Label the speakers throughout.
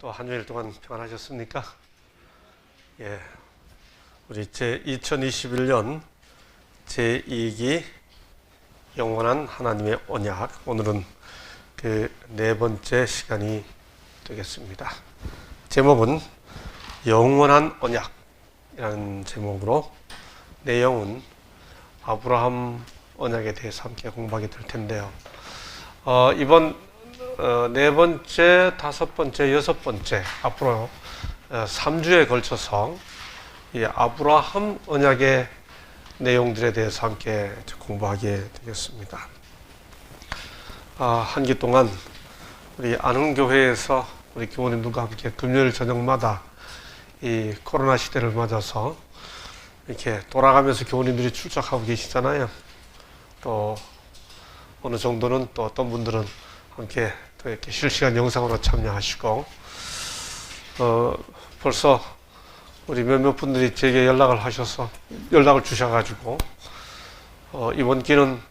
Speaker 1: 또 한 주일 동안 평안하셨습니까? 예, 우리 2021년 제2기 영원한 하나님의 언약, 오늘은 그 네 번째 시간이 되겠습니다. 제목은 영원한 언약이라는 제목으로, 내용은 아브라함 언약에 대해서 함께 공부하게 될 텐데요. 이번 네 번째, 다섯 번째, 여섯 번째, 앞으로 3주에 걸쳐서 이 아브라함 언약의 내용들에 대해서 함께 공부하게 되겠습니다. 한 기 동안 우리 안흥교회에서 우리 교우님들과 함께 금요일 저녁마다 이 코로나 시대를 맞아서 이렇게 돌아가면서 교우님들이 출석하고 계시잖아요. 또 어느 정도는, 또 어떤 분들은 함께 또 이렇게 실시간 영상으로 참여하시고, 벌써 우리 몇몇 분들이 제게 연락을 주셔가지고, 이번 기는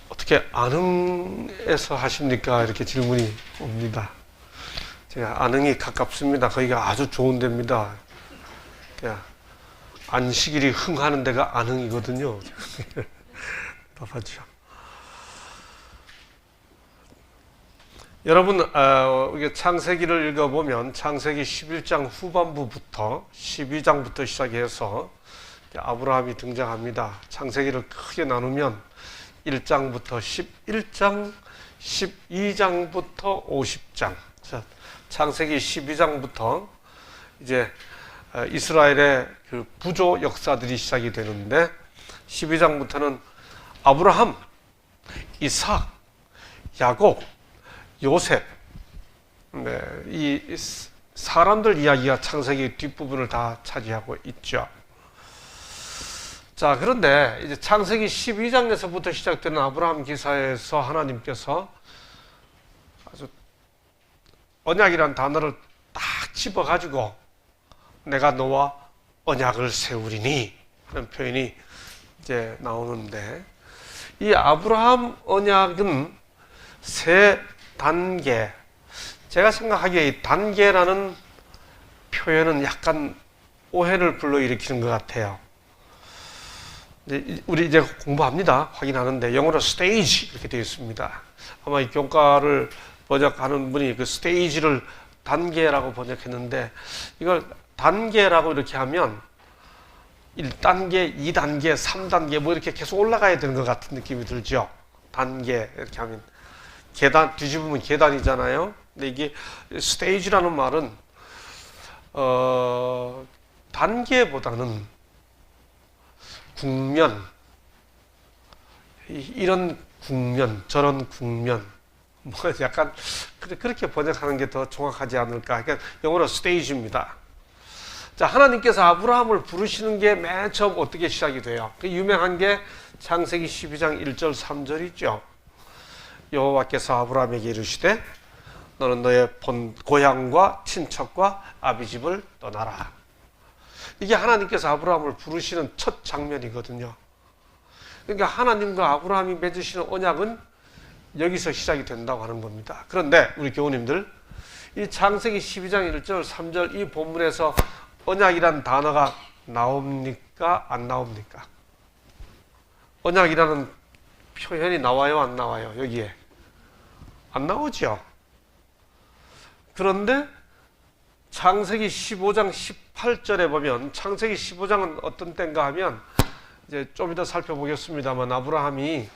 Speaker 1: 어떻게 안흥에서 하십니까? 이렇게 질문이 옵니다. 제가 안흥이 가깝습니다. 거기가 아주 좋은 데입니다. 안식일이 흥하는 데가 안흥이거든요. 답하죠. 여러분, 창세기를 읽어보면 창세기 11장 후반부부터 12장부터 시작해서 아브라함이 등장합니다. 창세기를 크게 나누면 1장부터 11장, 12장부터 50장. 창세기 12장부터 이제 이스라엘의 그 부조 역사들이 시작이 되는데, 12장부터는 아브라함, 이삭, 야곱, 요셉, 이 사람들 이야기가 창세기 뒷부분을 다 차지하고 있죠. 자, 그런데 이제 창세기 12장에서부터 시작되는 아브라함 기사에서 하나님께서 아주 언약이라는 단어를 딱 집어가지고 내가 너와 언약을 세우리니 하는 표현이 이제 나오는데, 이 아브라함 언약은 세 단계, 제가 생각하기에 이 단계라는 표현은 약간 오해를 불러일으키는 것 같아요. 우리 이제 공부합니다. 확인하는데 영어로 스테이지 이렇게 되어 있습니다. 아마 이 교과를 번역하는 분이 그 스테이지를 단계라고 번역했는데, 이걸 단계라고 이렇게 하면 1단계, 2단계, 3단계 뭐 이렇게 계속 올라가야 되는 것 같은 느낌이 들죠. 단계 이렇게 하면 계단 뒤집으면 계단이잖아요. 근데 이게 스테이지라는 말은 단계보다는 국면, 이런 국면, 저런 국면, 뭐 약간 그렇게 번역하는 게 더 정확하지 않을까. 그러니까 영어로 스테이지입니다. 자, 하나님께서 아브라함을 부르시는 게 맨 처음 어떻게 시작이 돼요? 그 유명한 게 창세기 12장 1절 3절이죠. 여호와께서 아브라함에게 이르시되 너는 너의 본 고향과 친척과 아비집을 떠나라. 이게 하나님께서 아브라함을 부르시는 첫 장면이거든요. 그러니까 하나님과 아브라함이 맺으시는 언약은 여기서 시작이 된다고 하는 겁니다. 그런데 우리 교우님들, 이 창세기 12장 1절 3절 이 본문에서 언약이라는 단어가 나옵니까? 안 나옵니까? 언약이라는 표현이 나와요? 안 나와요? 여기에 안 나오죠. 그런데 창세기 15장 18절에 보면, 창세기 15장은 어떤 때인가 하면 이제 좀 이따 살펴보겠습니다만, 아브라함이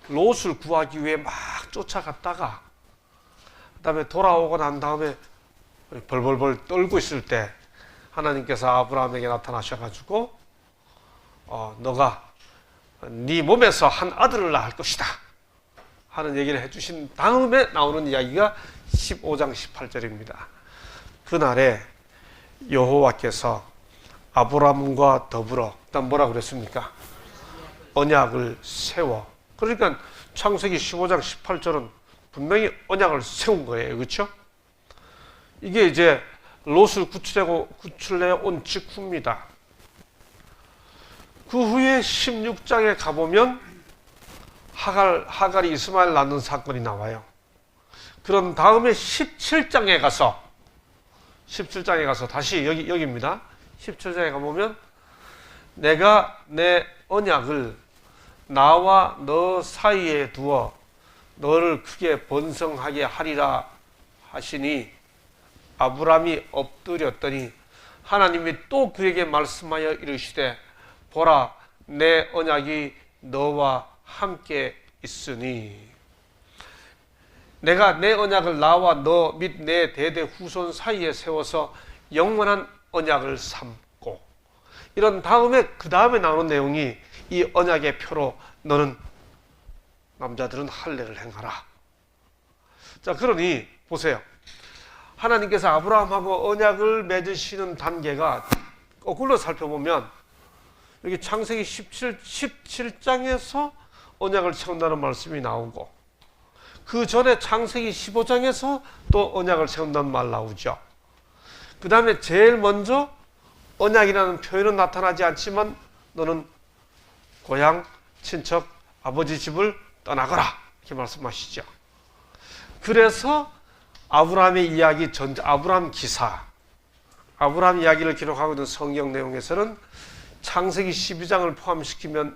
Speaker 1: 롯을 구하기 위해 막 쫓아갔다가 그다음에 돌아오고 난 다음에 벌벌벌 떨고 있을 때 하나님께서 아브라함에게 나타나셔가지고 너가 네 몸에서 한 아들을 낳을 것이다 하는 얘기를 해주신 다음에 나오는 이야기가 15장 18절입니다. 그날에 여호와께서 아브라함과 더불어 일단 뭐라 그랬습니까? 언약을 세워. 그러니까 창세기 15장 18절은 분명히 언약을 세운 거예요. 그렇죠? 이게 이제 롯을 구출해 온 직후입니다. 그 후에 16장에 가보면 하갈이 이스마엘 낳는 사건이 나와요. 그런 다음에 17장에 가서 17장에 가서 다시 여기입니다. 17장에 가보면 내가 내 언약을 나와 너 사이에 두어 너를 크게 번성하게 하리라 하시니 아브라함이 엎드렸더니 하나님이 또 그에게 말씀하여 이르시되 보라 내 언약이 너와 함께 있으니 내가 내 언약을 나와 너 및 내 대대 후손 사이에 세워서 영원한 언약을 삼고 이런 다음에 그 다음에 나오는 내용이 이 언약의 표로 너는 남자들은 할례를 행하라. 자, 그러니 보세요. 하나님께서 아브라함하고 언약을 맺으시는 단계가 거꾸로 살펴보면 여기 창세기 17장에서 언약을 세운다는 말씀이 나오고 그 전에 창세기 15장에서 또 언약을 세운다는 말 나오죠. 그 다음에 제일 먼저 언약이라는 표현은 나타나지 않지만 너는 고향, 친척, 아버지 집을 떠나거라 이렇게 말씀하시죠. 그래서 아브라함의 이야기 아브라함 기사, 아브라함 이야기를 기록하고 있는 성경 내용에서는 창세기 12장을 포함시키면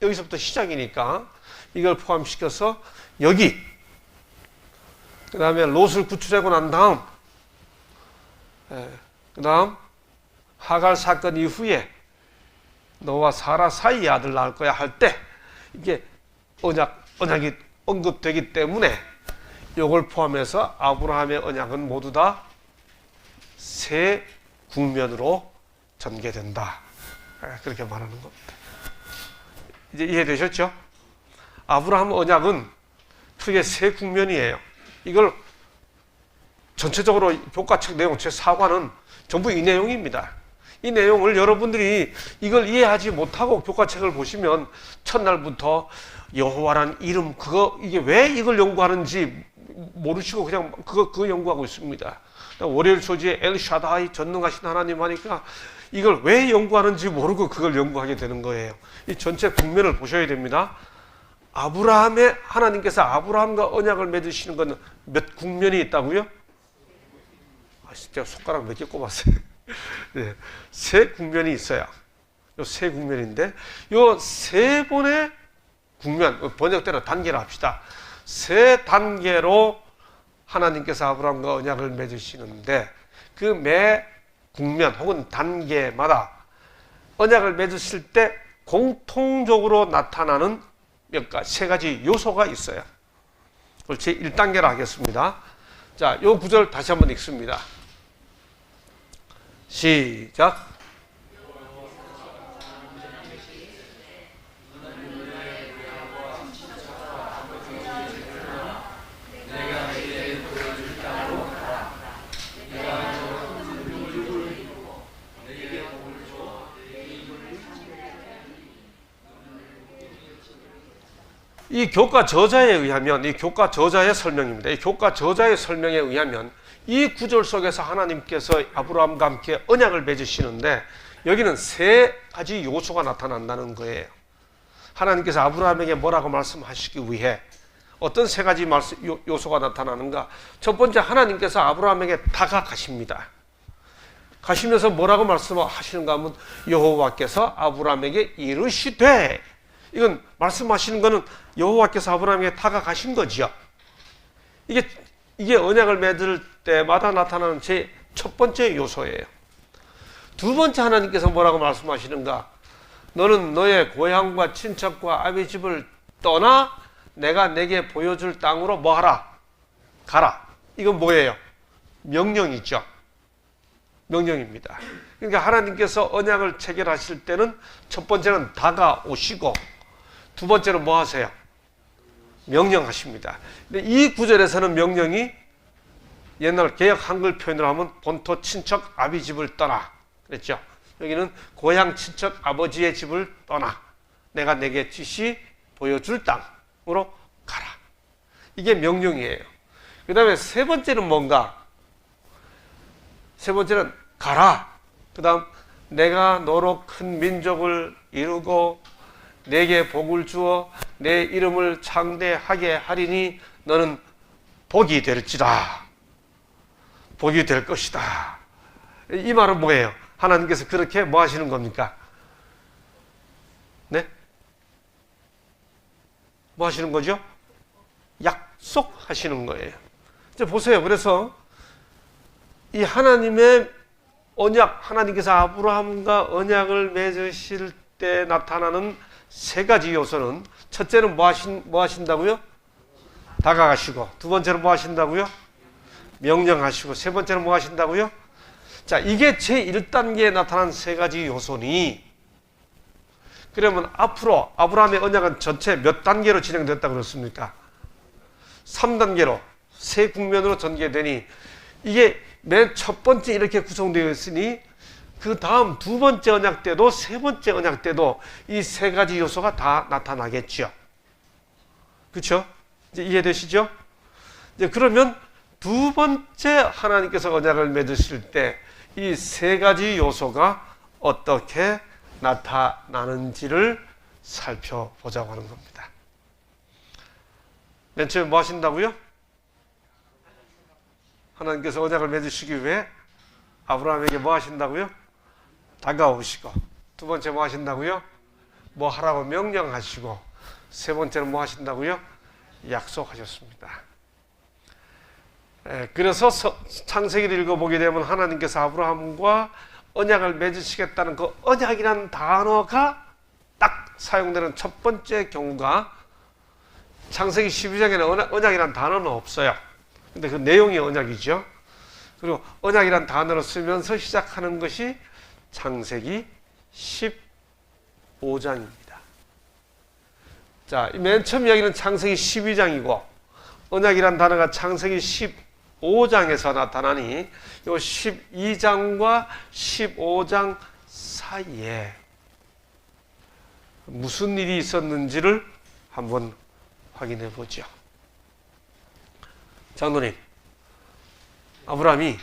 Speaker 1: 여기서부터 시작이니까 이걸 포함시켜서 여기 그 다음에 롯을 구출하고 난 다음 그 다음 하갈 사건 이후에 너와 사라 사이에 아들 낳을 거야 할 때 이게 언약이 언급되기 때문에 이걸 포함해서 아브라함의 언약은 모두 다 세 국면으로 전개된다. 그렇게 말하는 겁니다. 이제 이해되셨죠? 아브라함 언약은 크게 세 국면이에요. 이걸 전체적으로 교과책 내용 제4과는 전부 이 내용입니다. 이 내용을 여러분들이 이걸 이해하지 못하고 교과책을 보시면 첫날부터 여호와란 이름 이게 왜 이걸 연구하는지 모르시고 그냥 그거 연구하고 있습니다. 월요일 소지에 엘샤다이 전능하신 하나님 하니까 이걸 왜 연구하는지 모르고 그걸 연구하게 되는 거예요. 이 전체 국면을 보셔야 됩니다. 하나님께서 아브라함과 언약을 맺으시는 건 몇 국면이 있다고요? 제가 손가락 몇 개 꼽았어요. 네, 세 국면이 있어요. 요 세 국면인데 요 세 번의 국면, 번역대로 단계를 합시다. 세 단계로 하나님께서 아브라함과 언약을 맺으시는데 그 매 국면 혹은 단계마다 언약을 맺으실 때 공통적으로 나타나는 세 가지 요소가 있어요. 그걸 제 1단계로 하겠습니다. 자, 요 구절 다시 한번 읽습니다. 시작. 이 교과 저자에 의하면, 이 교과 저자의 설명입니다. 이 교과 저자의 설명에 의하면 이 구절 속에서 하나님께서 아브라함과 함께 언약을 맺으시는데 여기는 세 가지 요소가 나타난다는 거예요. 하나님께서 아브라함에게 뭐라고 말씀하시기 위해 어떤 세 가지 요소가 나타나는가? 첫 번째, 하나님께서 아브라함에게 다가가십니다. 가시면서 뭐라고 말씀하시는가 하면 여호와께서 아브라함에게 이르시되, 이건 말씀하시는 거는 여호와께서 아브라함에게 다가가신 거지요. 이게 언약을 맺을 때마다 나타나는 제 첫 번째 요소예요. 두 번째, 하나님께서 뭐라고 말씀하시는가? 너는 너의 고향과 친척과 아비 집을 떠나 내가 내게 보여줄 땅으로 뭐하라? 가라. 이건 뭐예요? 명령이죠. 명령입니다. 그러니까 하나님께서 언약을 체결하실 때는 첫 번째는 다가오시고 두 번째는 뭐 하세요? 명령하십니다. 근데 이 구절에서는 명령이 옛날 개역 한글 표현으로 하면 본토 친척 아비 집을 떠나 그랬죠. 여기는 고향 친척 아버지의 집을 떠나 내가 내게 지시 보여줄 땅으로 가라. 이게 명령이에요. 그 다음에 세 번째는 뭔가? 세 번째는 가라. 그 다음 내가 너로 큰 민족을 이루고 내게 복을 주어 내 이름을 창대하게 하리니 너는 복이 될지라. 복이 될 것이다. 이 말은 뭐예요? 하나님께서 그렇게 뭐 하시는 겁니까? 네? 뭐 하시는 거죠? 약속하시는 거예요. 이제 보세요. 그래서 이 하나님의 언약, 하나님께서 아브라함과 언약을 맺으실 때 나타나는 세 가지 요소는, 첫째는 뭐 하신다고요? 다가가시고, 두 번째는 뭐 하신다고요? 명령하시고, 세 번째는 뭐 하신다고요? 자, 이게 제1단계에 나타난 세 가지 요소니, 그러면 앞으로 아브라함의 언약은 전체 몇 단계로 진행됐다고 그랬습니까? 3단계로, 세 국면으로 전개되니, 이게 맨 첫 번째 이렇게 구성되어 있으니, 그 다음 두 번째 언약 때도 세 번째 언약 때도 이 세 가지 요소가 다 나타나겠죠. 그렇죠? 이제 이해되시죠? 이제 그러면 두 번째 하나님께서 언약을 맺으실 때 이 세 가지 요소가 어떻게 나타나는지를 살펴보자고 하는 겁니다. 맨 처음에 뭐 하신다고요? 하나님께서 언약을 맺으시기 위해 아브라함에게 뭐 하신다고요? 다가오시고, 두 번째 뭐 하신다고요? 뭐 하라고 명령하시고, 세 번째는 뭐 하신다고요? 약속하셨습니다. 그래서 창세기를 읽어보게 되면 하나님께서 아브라함과 언약을 맺으시겠다는 그 언약이라는 단어가 딱 사용되는 첫 번째 경우가, 창세기 12장에는 언약이라는 단어는 없어요. 근데 그 내용이 언약이죠. 그리고 언약이라는 단어를 쓰면서 시작하는 것이 창세기 15장입니다. 자, 맨 처음 이야기는 창세기 12장이고 언약이라는 단어가 창세기 15장에서 나타나니 이 12장과 15장 사이에 무슨 일이 있었는지를 한번 확인해 보죠. 장로님, 아브라함이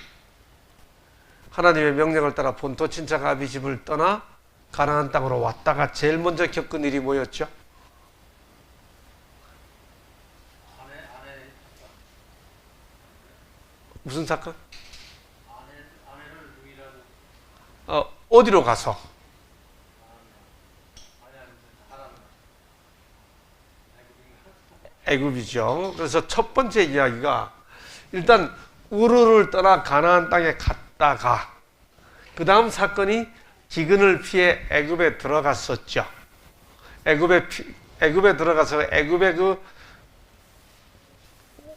Speaker 1: 하나님의 명령을 따라 본토 친척 아비 집을 떠나 가나안 땅으로 왔다가 제일 먼저 겪은 일이 뭐였죠? 무슨 사건? 어디로 가서? 애굽이죠. 그래서 첫 번째 이야기가 일단 우르를 떠나 가나안 땅에 갔다가 그 다음 사건이 기근을 피해 애굽에 들어갔었죠. 애굽에 들어가서 애굽의 그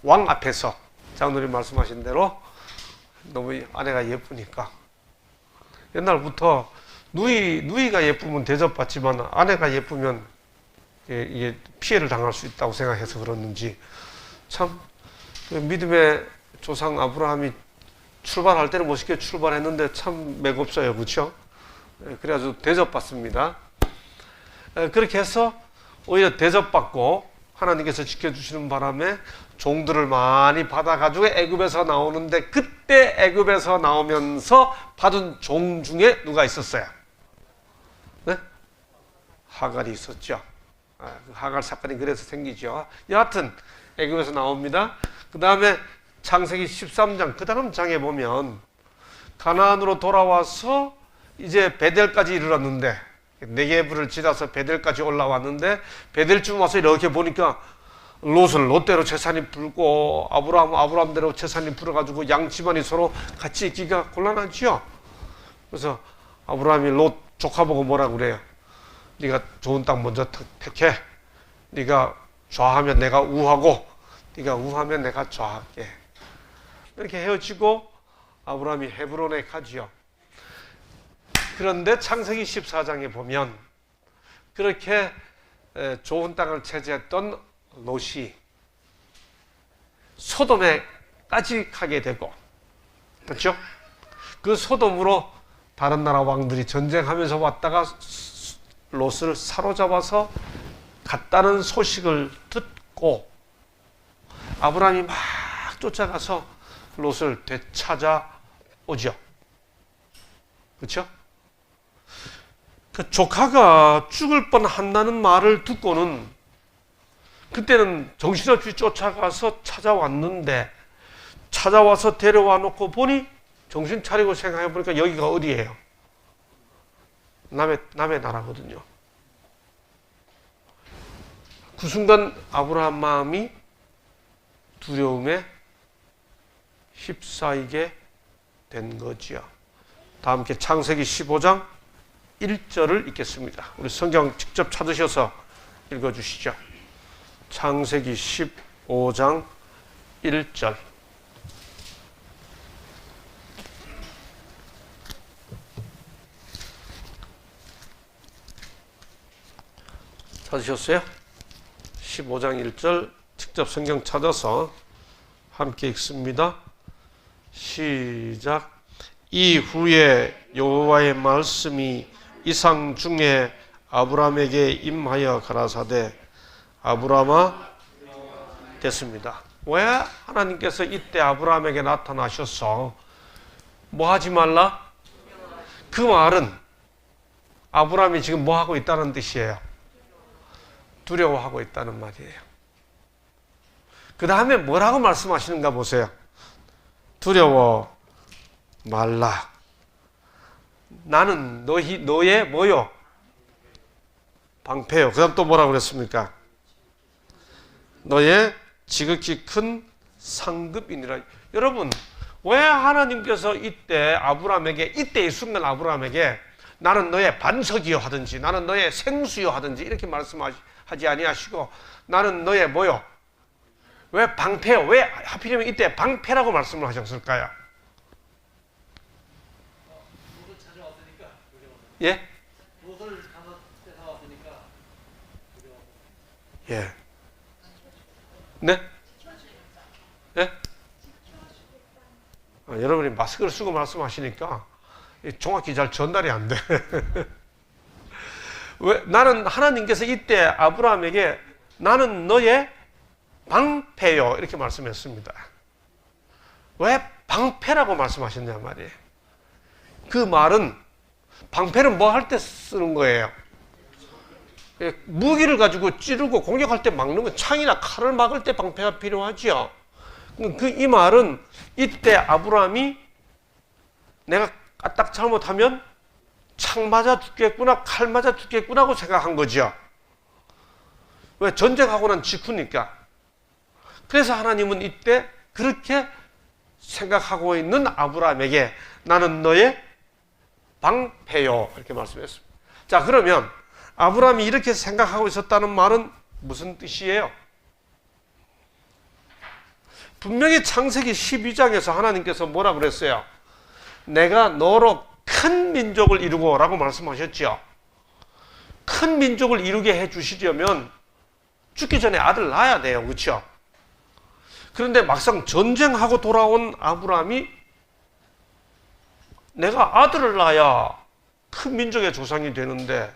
Speaker 1: 왕 앞에서 장로님 말씀하신 대로 너무 아내가 예쁘니까 옛날부터 누이가 예쁘면 대접받지만 아내가 예쁘면 이게 피해를 당할 수 있다고 생각해서 그러는지 참 믿음의 조상 아브라함이 출발할 때는 멋있게 출발했는데 참 맥없어요. 그렇죠? 그래가지고 대접받습니다. 그렇게 해서 오히려 대접받고 하나님께서 지켜주시는 바람에 종들을 많이 받아가지고 애굽에서 나오는데 그때 애굽에서 나오면서 받은 종 중에 누가 있었어요? 네? 하갈이 있었죠. 하갈 사건이 그래서 생기죠. 여하튼 애굽에서 나옵니다. 그 다음에 창세기 13장 그 다음 장에 보면 가나안으로 돌아와서 이제 베델까지 이르렀는데 네게브를 지나서 베델까지 올라왔는데 베델쯤 와서 이렇게 보니까 롯은 롯대로 재산이 불고 아브라함대로 재산이 불어가지고 양 집안이 서로 같이 있기가 곤란하지요. 그래서 아브라함이 롯 조카 보고 뭐라고 그래요? 네가 좋은 땅 먼저 택해. 네가 좌하면 내가 우하고 네가 우하면 내가 좌할게. 이렇게 헤어지고 아브라함이 헤브론에 가지요. 그런데 창세기 14장에 보면 그렇게 좋은 땅을 차지했던 롯이 소돔에까지 가게 되고, 그렇죠? 그 소돔으로 다른 나라 왕들이 전쟁하면서 왔다가 롯을 사로잡아서 갔다는 소식을 듣고 아브라함이 막 쫓아가서 롯을 되찾아오죠. 그렇죠? 그 조카가 죽을 뻔한다는 말을 듣고는 그때는 정신없이 쫓아가서 찾아왔는데 찾아와서 데려와 놓고 보니 정신 차리고 생각해 보니까 여기가 어디예요? 남의 나라거든요. 그 순간 아브라함 마음이 두려움에 휩싸이게 된 거지요. 다 함께 창세기 15장 1절을 읽겠습니다. 우리 성경 직접 찾으셔서 읽어주시죠. 창세기 15장 1절. 찾으셨어요? 15장 1절 직접 성경 찾아서 함께 읽습니다. 시작. 이후에 여호와의 말씀이 이상 중에 아브라함에게 임하여 가라사대 아브라함아 됐습니다. 왜 하나님께서 이때 아브라함에게 나타나셔서 뭐 하지 말라? 그 말은 아브라함이 지금 뭐 하고 있다는 뜻이에요? 두려워하고 있다는 말이에요. 그 다음에 뭐라고 말씀하시는가 보세요. 두려워 말라. 나는 너의 뭐요? 방패요. 그 다음 또 뭐라고 그랬습니까? 너의 지극히 큰 상급이니라. 여러분, 왜 하나님께서 이때 이 순간 아브라함에게 나는 너의 반석이요 하든지 나는 너의 생수요 하든지 이렇게 말씀하지 아니하시고 나는 너의 뭐요? 왜 방패요? 왜 하필이면 이때 방패라고 말씀을 하셨을까요? 예? 예. 네? 예? 여러분이 마스크를 쓰고 말씀하시니까 정확히 잘 전달이 안 돼. 왜? 나는 하나님께서 이때 아브라함에게 나는 너의 방패요 이렇게 말씀했습니다. 왜 방패라고 말씀하셨냐 말이에요. 그 말은 방패는 뭐 할 때 쓰는 거예요? 무기를 가지고 찌르고 공격할 때 막는 거, 창이나 칼을 막을 때 방패가 필요하죠. 이 말은 이때 아브라함이 내가 까딱 잘못하면 창 맞아 죽겠구나, 칼 맞아 죽겠구나고 생각한 거죠. 왜? 전쟁하고 난 직후니까. 그래서 하나님은 이때 그렇게 생각하고 있는 아브라함에게 나는 너의 방패요 이렇게 말씀했습니다. 자, 그러면 아브라함이 이렇게 생각하고 있었다는 말은 무슨 뜻이에요? 분명히 창세기 12장에서 하나님께서 뭐라 그랬어요? 내가 너로 큰 민족을 이루고 라고 말씀하셨죠. 큰 민족을 이루게 해주시려면 죽기 전에 아들 낳아야 돼요. 그렇죠? 그런데 막상 전쟁하고 돌아온 아브라함이 내가 아들을 낳아야 큰 민족의 조상이 되는데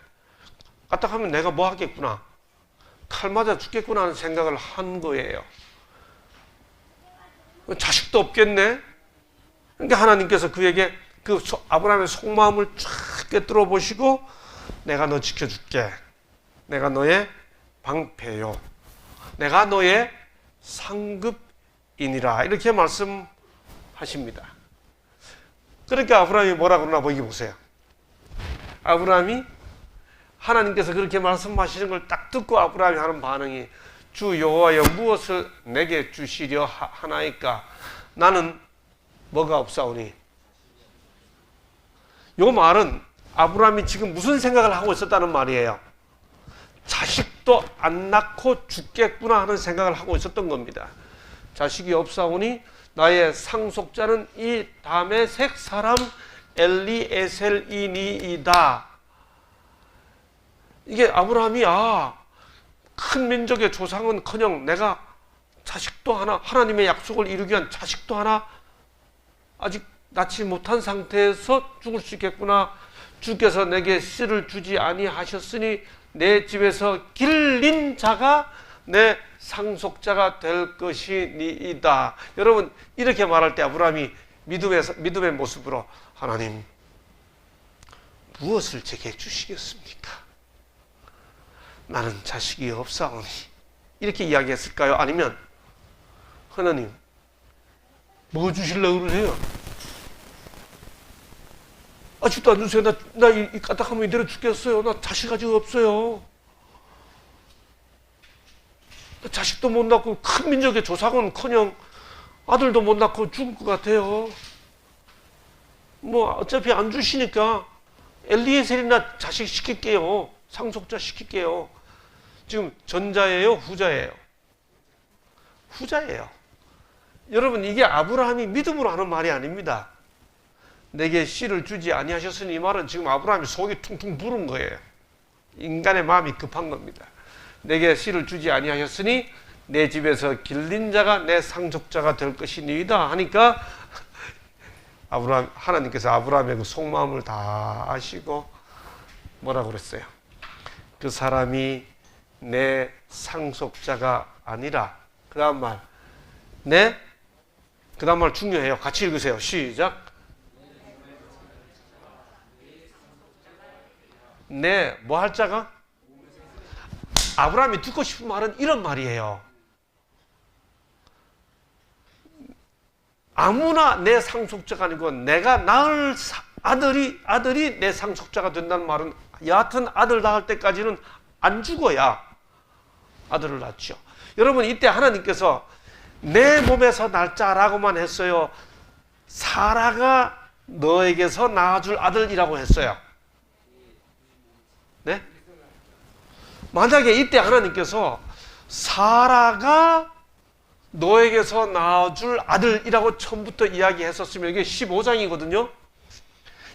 Speaker 1: 까딱하면 내가 뭐 하겠구나, 칼 맞아 죽겠구나 하는 생각을 한 거예요. 자식도 없겠네. 그러니까 하나님께서 그에게 그 아브라함의 속마음을 쫙 꿰뚫어 보시고 내가 너 지켜줄게. 내가 너의 방패요. 내가 너의 상급이니라. 이렇게 말씀하십니다. 그러니까 아브라함이 뭐라 그러나 보기 보세요. 아브라함이 하나님께서 그렇게 말씀하시는 걸 딱 듣고 아브라함이 하는 반응이 주 여호와여 무엇을 내게 주시려 하나이까 나는 뭐가 없사오니. 요 말은 아브라함이 지금 무슨 생각을 하고 있었다는 말이에요? 자식도 안 낳고 죽겠구나 하는 생각을 하고 있었던 겁니다. 자식이 없사오니 나의 상속자는 이 다메섹 사람 엘리에셀이니이다. 이게 아브라함이 큰 민족의 조상은커녕 내가 자식도 하나, 하나님의 약속을 이루기 위한 자식도 하나 아직 낳지 못한 상태에서 죽을 수 있겠구나. 주께서 내게 씨를 주지 아니하셨으니 내 집에서 길린 자가 내 상속자가 될 것이니이다. 여러분, 이렇게 말할 때 아브라함이 믿음의 모습으로 하나님 무엇을 제게 주시겠습니까? 나는 자식이 없사오니 이렇게 이야기했을까요? 아니면 하나님 뭐 주시려고 그러세요? 아직도 안 주세요. 이 까딱하면 이대로 죽겠어요. 나 자식 아직 없어요. 나 자식도 못 낳고 큰 민족의 조상은커녕 아들도 못 낳고 죽을 것 같아요. 뭐 어차피 안 주시니까 엘리에셀이나 자식 시킬게요. 상속자 시킬게요. 지금 전자예요, 후자예요? 후자예요. 여러분, 이게 아브라함이 믿음으로 하는 말이 아닙니다. 내게 씨를 주지 아니하셨으니, 이 말은 지금 아브라함이 속이 퉁퉁 부른 거예요. 인간의 마음이 급한 겁니다. 내게 씨를 주지 아니하셨으니 내 집에서 길린 자가 내 상속자가 될 것이니이다 하니까 하나님께서 아브라함의 그 속마음을 다 아시고 뭐라고 그랬어요? 그 사람이 내 상속자가 아니라, 그 다음 말 중요해요. 같이 읽으세요. 시작. 네, 뭐 할 자가? 아브라함이 듣고 싶은 말은 이런 말이에요. 아무나 내 상속자가 아니고 내가 낳을 아들이 내 상속자가 된다는 말은 여하튼 아들 낳을 때까지는 안 죽어야 아들을 낳죠. 여러분, 이때 하나님께서 내 몸에서 날 자라고만 했어요? 사라가 너에게서 낳아줄 아들이라고 했어요? 네? 만약에 이때 하나님께서 사라가 너에게서 낳아줄 아들이라고 처음부터 이야기했었으면, 이게 15장이거든요.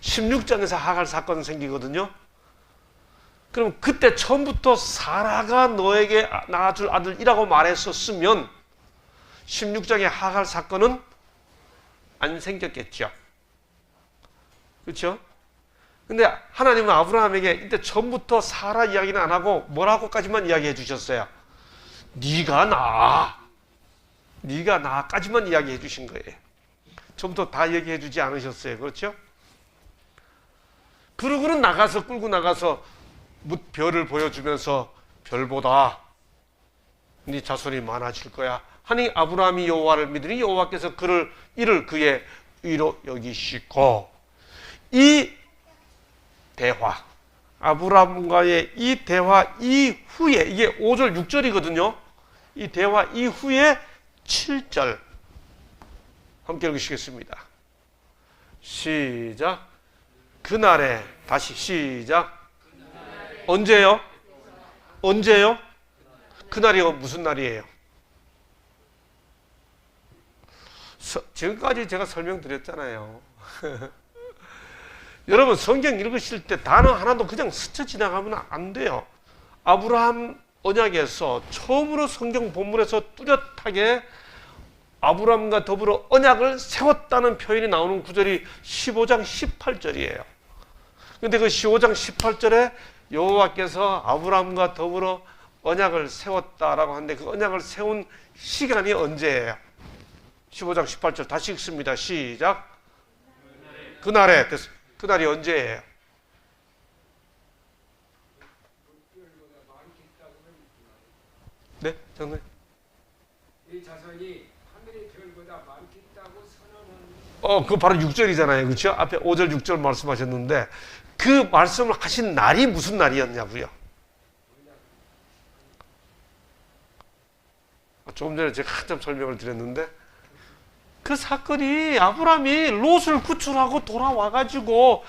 Speaker 1: 16장에서 하갈 사건 생기거든요. 그럼 그때 처음부터 사라가 너에게 낳아줄 아들이라고 말했었으면 16장의 하갈 사건은 안 생겼겠죠. 그렇죠? 근데 하나님은 아브라함에게 이때 처음부터 사라 이야기는 안 하고 뭐라고까지만 이야기해 주셨어요? 네가 나까지만 이야기해 주신 거예요. 처음부터 다 얘기해 주지 않으셨어요. 그렇죠? 그러고는 끌고 나가서 별을 보여주면서 별보다 네 자손이 많아질 거야 하니 아브라함이 여호와를 믿으니 여호와께서 이를 그의 의로 여기시고, 이 대화, 아브라함과의 이 대화 이후에, 이게 5절 6절이거든요. 이 대화 이후에 7절 함께 읽으시겠습니다. 시작. 그날에, 다시 시작. 언제요? 그날이 무슨 날이에요? 지금까지 제가 설명드렸잖아요. 여러분, 성경 읽으실 때 단어 하나도 그냥 스쳐 지나가면 안 돼요. 아브라함 언약에서 처음으로 성경 본문에서 뚜렷하게 아브라함과 더불어 언약을 세웠다는 표현이 나오는 구절이 15장 18절이에요. 그런데 그 15장 18절에 여호와께서 아브라함과 더불어 언약을 세웠다라고 하는데, 그 언약을 세운 시간이 언제예요? 15장 18절 다시 읽습니다. 시작. 그날에, 그날이 언제예요? 네? 장로님.
Speaker 2: 이 자손이 하늘의 별보다 많겠다고 선언하는.
Speaker 1: 그거 바로 6절이잖아요. 그렇죠? 앞에 5절, 6절 말씀하셨는데 그 말씀을 하신 날이 무슨 날이었냐고요? 조금 전에 제가 한참 설명을 드렸는데, 그 사건이 아브라함이 롯을 구출하고 돌아와가지고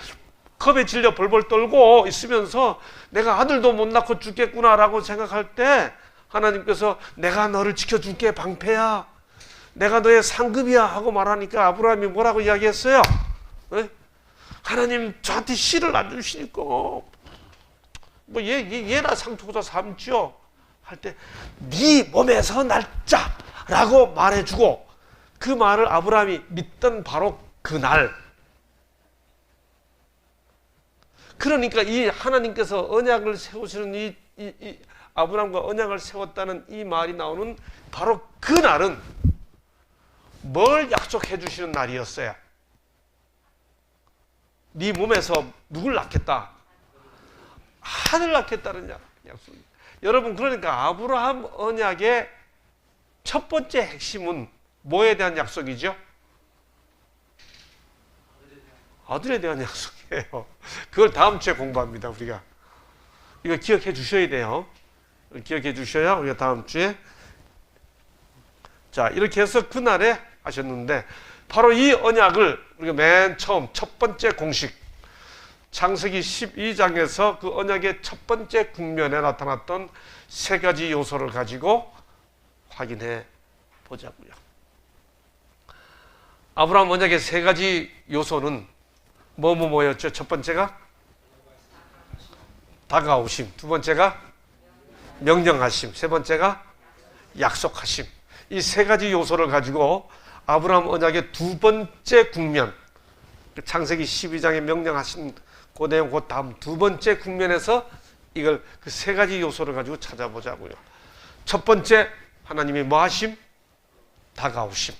Speaker 1: 겁에 질려 벌벌 떨고 있으면서 내가 아들도 못 낳고 죽겠구나라고 생각할 때 하나님께서 내가 너를 지켜줄게 방패야, 내가 너의 상급이야 하고 말하니까 아브라함이 뭐라고 이야기했어요? 네? 하나님 저한테 씨를 안 주시니까 얘나 상속자 삼죠 할 때 네 몸에서 날짜라고 말해주고, 그 말을 아브라함이 믿던 바로 그날, 그러니까 이 하나님께서 언약을 세우시는 이 아브라함과 언약을 세웠다는 이 말이 나오는 바로 그 날은 뭘 약속해 주시는 날이었어요? 네 몸에서 누굴 낳겠다? 아들 낳겠다는 약속. 여러분, 그러니까 아브라함 언약의 첫 번째 핵심은 뭐에 대한 약속이죠? 아들에 대한 약속이에요. 아니에요. 그걸 다음 주에 공부합니다, 우리가. 이거 기억해 주셔야 돼요. 기억해 주셔야 우리가 다음 주에. 자, 이렇게 해서 그날에 하셨는데, 바로 이 언약을 우리가 맨 처음 첫 번째 공식, 창세기 12장에서 그 언약의 첫 번째 국면에 나타났던 세 가지 요소를 가지고 확인해 보자고요. 아브라함 언약의 세 가지 요소는 뭐였죠? 첫 번째가 다가오심, 두 번째가 명령하심, 세 번째가 약속하심. 이 세 가지 요소를 가지고 아브라함 언약의 두 번째 국면, 창세기 12장에 명령하신 그 내용, 그 다음 두 번째 국면에서 이걸 그 세 가지 요소를 가지고 찾아보자고요. 첫 번째, 하나님이 뭐 하심? 다가오심.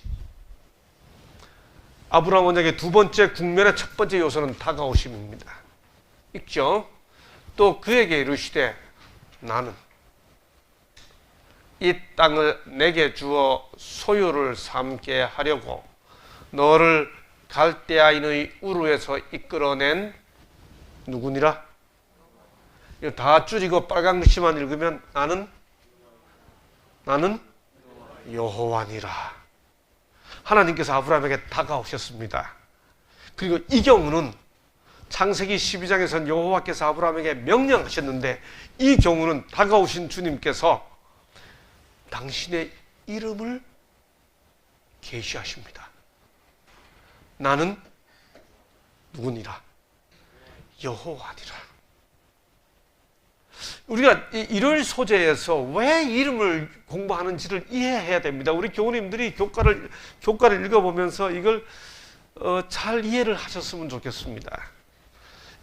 Speaker 1: 아브라함 언약의 두 번째 국면의 첫 번째 요소는 다가오심입니다. 있죠? 또 그에게 이르시되 나는 이 땅을 내게 주어 소유를 삼게 하려고 너를 갈대아인의 우르에서 이끌어낸 누구니라? 이거 다 줄이고 빨간 글씨만 읽으면 나는 여호와니라. 하나님께서 아브라함에게 다가오셨습니다. 그리고 이 경우는 창세기 12장에서는 여호와께서 아브라함에게 명령하셨는데, 이 경우는 다가오신 주님께서 당신의 이름을 계시하십니다. 나는 누구니라? 여호와니라. 우리가 이럴 소재에서 왜 이름을 공부하는지를 이해해야 됩니다. 우리 교우님들이 교과를 읽어보면서 이걸 잘 이해를 하셨으면 좋겠습니다.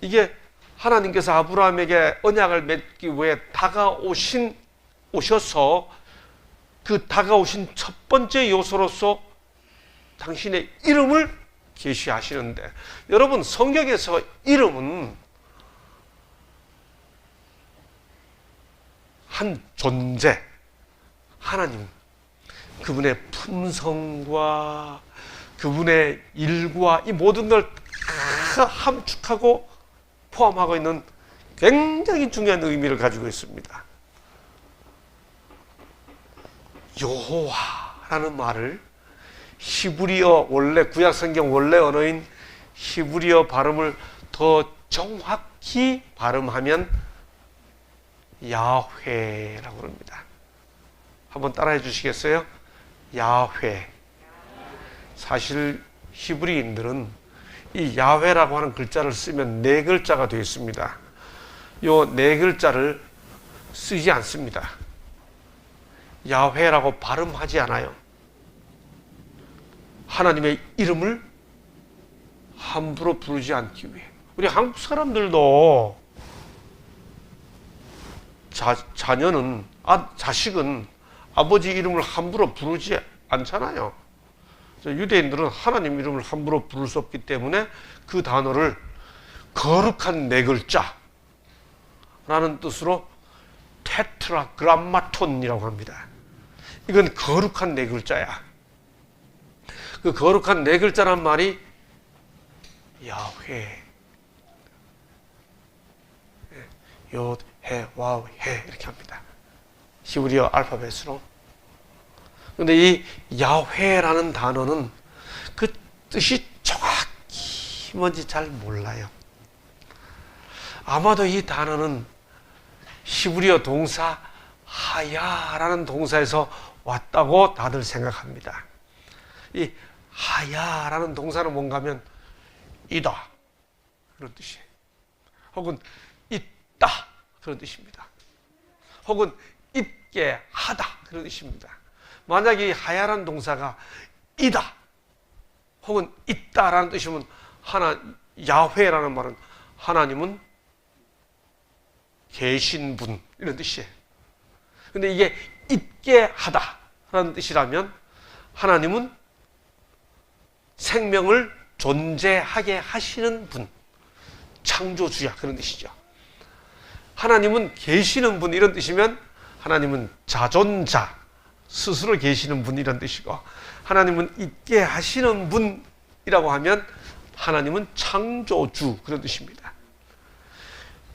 Speaker 1: 이게 하나님께서 아브라함에게 언약을 맺기 위해 오셔서 그 다가오신 첫 번째 요소로서 당신의 이름을 계시하시는데, 여러분 성경에서 이름은 한 존재, 하나님, 그분의 품성과 그분의 일과 이 모든 걸 함축하고 포함하고 있는 굉장히 중요한 의미를 가지고 있습니다. 여호와라는 말을 히브리어, 원래 구약성경 원래 언어인 히브리어 발음을 더 정확히 발음하면 야훼라고 합니다. 한번 따라해 주시겠어요? 야훼. 사실 히브리인들은 이 야훼라고 하는 글자를 쓰면 네 글자가 되어 있습니다. 요 네 글자를 쓰지 않습니다. 야훼라고 발음하지 않아요. 하나님의 이름을 함부로 부르지 않기 위해. 우리 한국 사람들도 자식은 아버지 이름을 함부로 부르지 않잖아요. 유대인들은 하나님 이름을 함부로 부를 수 없기 때문에 그 단어를 거룩한 네 글자라는 뜻으로 테트라그람마톤이라고 합니다. 이건 거룩한 네 글자야. 그 거룩한 네 글자란 말이 야훼, 욤, 해, 와우, 해 이렇게 합니다. 히브리어 알파벳으로. 그런데 이 야훼라는 단어는 그 뜻이 정확히 뭔지 잘 몰라요. 아마도 이 단어는 히브리어 동사 하야라는 동사에서 왔다고 다들 생각합니다. 이 하야라는 동사는 뭔가 하면 이다 그런 뜻이에요. 혹은 있다 그런 뜻입니다. 혹은 있게 하다 그런 뜻입니다. 만약에 이 하야라는 동사가 이다 혹은 있다라는 뜻이면 야훼라는 말은 하나님은 계신 분 이런 뜻이에요. 근데 이게 있게 하다라는 뜻이라면 하나님은 생명을 존재하게 하시는 분, 창조주야 그런 뜻이죠. 하나님은 계시는 분 이런 뜻이면 하나님은 자존자, 스스로 계시는 분 이런 뜻이고, 하나님은 있게 하시는 분이라고 하면 하나님은 창조주 그런 뜻입니다.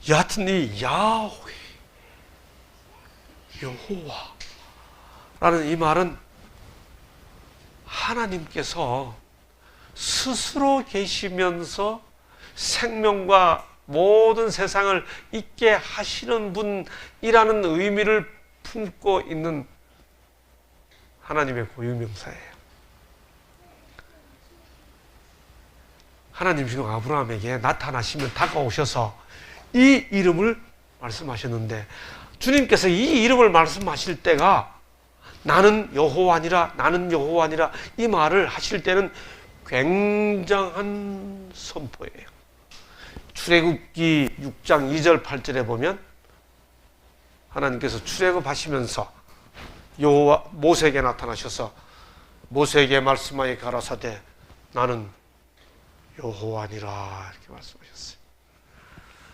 Speaker 1: 여하튼 이 야훼, 여호와라는 이 말은 하나님께서 스스로 계시면서 생명과 모든 세상을 있게 하시는 분이라는 의미를 품고 있는 하나님의 고유명사예요. 하나님 지금 아브라함에게 나타나시면 다가오셔서 이 이름을 말씀하셨는데, 주님께서 이 이름을 말씀하실 때가 나는 여호와니라, 나는 여호와니라 이 말을 하실 때는 굉장한 선포예요. 출애굽기 6장 2절 8절에 보면 하나님께서 출애굽하시면서 여호와 모세에게 나타나셔서 모세에게 말씀하여 가라사대 나는 여호와니라 이렇게 말씀하셨어요.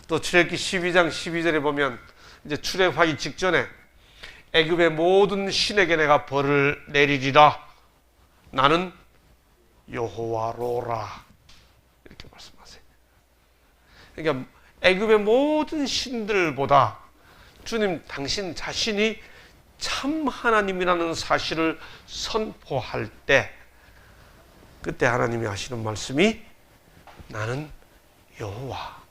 Speaker 1: 또 출애굽기 12장 12절에 보면 이제 출애굽하기 직전에 애굽의 모든 신에게 내가 벌을 내리리라 나는 여호와로라 이렇게 말씀하세요. 그러니까 애굽의 모든 신들보다 주님 당신 자신이 참 하나님이라는 사실을 선포할 때 그때 하나님이 하시는 말씀이 나는 여호와.